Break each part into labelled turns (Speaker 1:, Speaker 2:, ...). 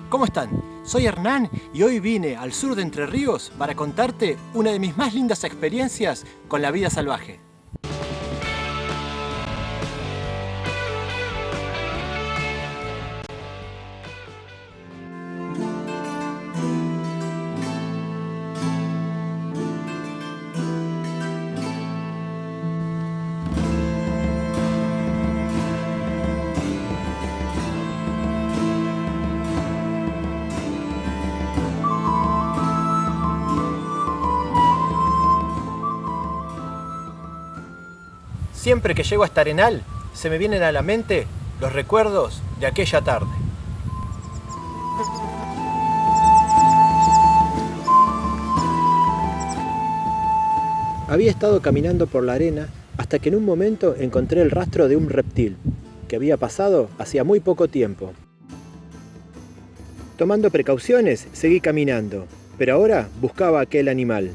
Speaker 1: ¿Cómo están? Soy Hernán y hoy vine al sur de Entre Ríos para contarte una de mis más lindas experiencias con la vida salvaje. Siempre que llego a este arenal, se me vienen a la mente los recuerdos de aquella tarde. Había estado caminando por la arena hasta que en un momento encontré el rastro de un reptil que había pasado hacía muy poco tiempo. Tomando precauciones, seguí caminando, pero ahora buscaba aquel animal.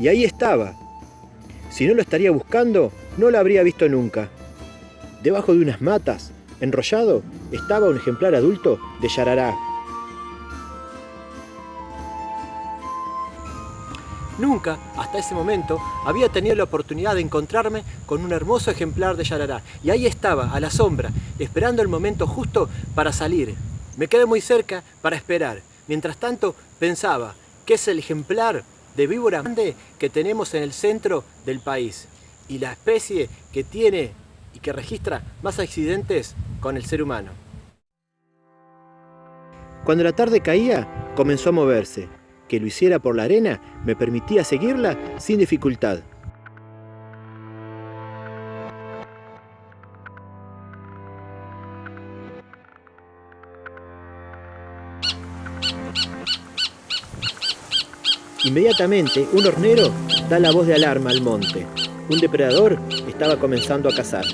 Speaker 1: Y ahí estaba. Si no lo estaría buscando, no lo habría visto nunca. Debajo de unas matas, enrollado, estaba un ejemplar adulto de yarará. Nunca, hasta ese momento, había tenido la oportunidad de encontrarme con un hermoso ejemplar de yarará. Y ahí estaba, a la sombra, esperando el momento justo para salir. Me quedé muy cerca para esperar. Mientras tanto, pensaba, ¿qué es el ejemplar de víbora grande que tenemos en el centro del país? Y la especie que tiene y que registra más accidentes con el ser humano. Cuando la tarde caía, comenzó a moverse. Que lo hiciera por la arena me permitía seguirla sin dificultad. Inmediatamente, un hornero da la voz de alarma al monte. Un depredador estaba comenzando a cazar.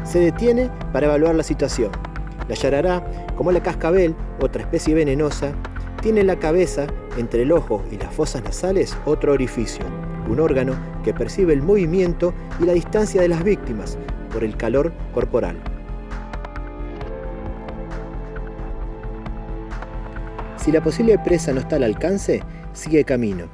Speaker 1: Se detiene para evaluar la situación. La yarará, como la cascabel, otra especie venenosa, tiene en la cabeza, entre el ojo y las fosas nasales, otro orificio, un órgano que percibe el movimiento y la distancia de las víctimas por el calor corporal. Si la posible presa no está al alcance, sigue camino.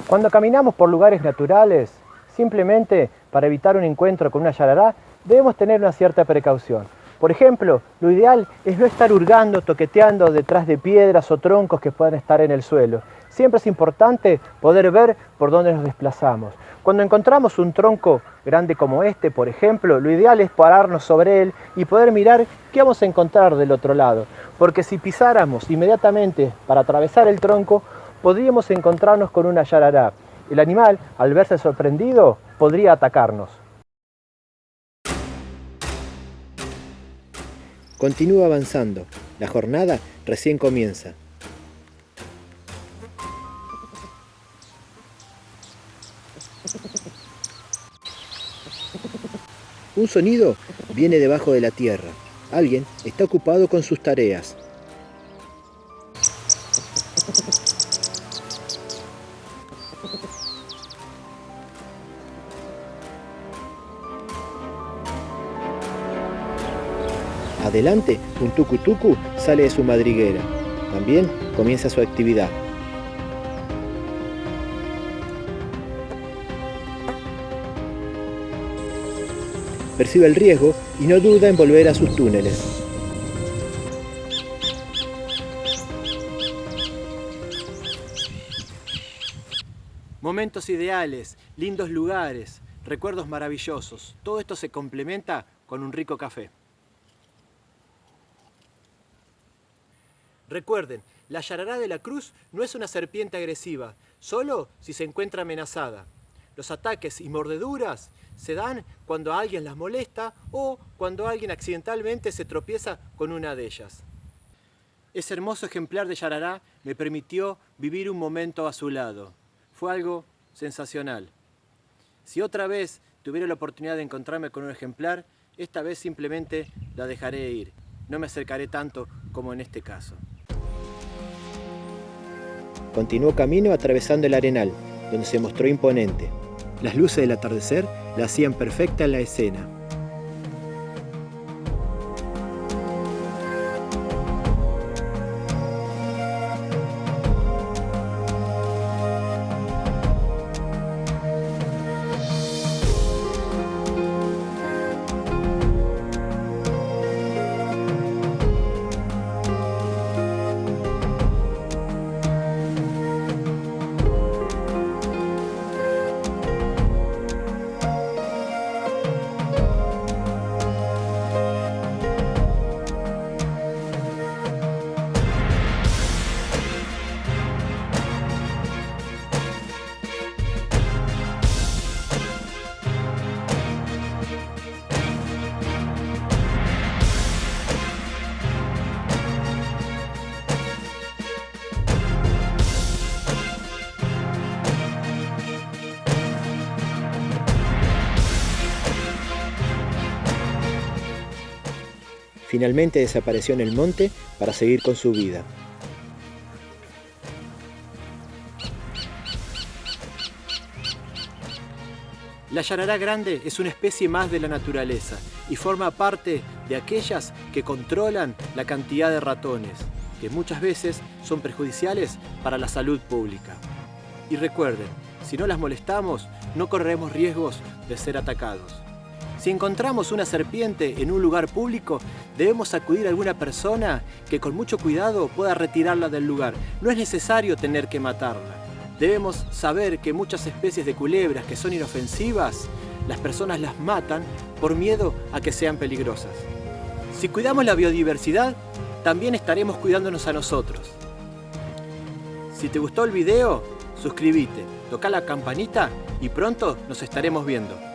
Speaker 1: Cuando caminamos por lugares naturales, simplemente para evitar un encuentro con una yarará, debemos tener una cierta precaución. Por ejemplo, lo ideal es no estar hurgando, toqueteando detrás de piedras o troncos que puedan estar en el suelo. Siempre es importante poder ver por dónde nos desplazamos. Cuando encontramos un tronco grande como este, por ejemplo, lo ideal es pararnos sobre él y poder mirar qué vamos a encontrar del otro lado. Porque si pisáramos inmediatamente para atravesar el tronco, podríamos encontrarnos con una yarará. El animal, al verse sorprendido, podría atacarnos. Continúa avanzando. La jornada recién comienza. Un sonido viene debajo de la tierra. Alguien está ocupado con sus tareas. adelante, un tucu-tucu sale de su madriguera. También comienza su actividad. Percibe el riesgo y no duda en volver a sus túneles. Momentos ideales, lindos lugares, recuerdos maravillosos. Todo esto se complementa con un rico café. Recuerden, la yarará de la cruz no es una serpiente agresiva, solo si se encuentra amenazada. Los ataques y mordeduras se dan cuando alguien las molesta o cuando alguien accidentalmente se tropieza con una de ellas. Ese hermoso ejemplar de yarará me permitió vivir un momento a su lado. Fue algo sensacional. Si otra vez tuviera la oportunidad de encontrarme con un ejemplar, esta vez simplemente la dejaré ir. No me acercaré tanto como en este caso. Continuó camino atravesando el arenal, donde se mostró imponente. Las luces del atardecer la hacían perfecta en la escena. Finalmente desapareció en el monte para seguir con su vida. La yarará grande es una especie más de la naturaleza y forma parte de aquellas que controlan la cantidad de ratones, que muchas veces son perjudiciales para la salud pública. Y recuerden, si no las molestamos, no correremos riesgos de ser atacados. Si encontramos una serpiente en un lugar público, debemos acudir a alguna persona que con mucho cuidado pueda retirarla del lugar. No es necesario tener que matarla. Debemos saber que muchas especies de culebras que son inofensivas, las personas las matan por miedo a que sean peligrosas. Si cuidamos la biodiversidad, también estaremos cuidándonos a nosotros. Si te gustó el video, suscríbete, toca la campanita y pronto nos estaremos viendo.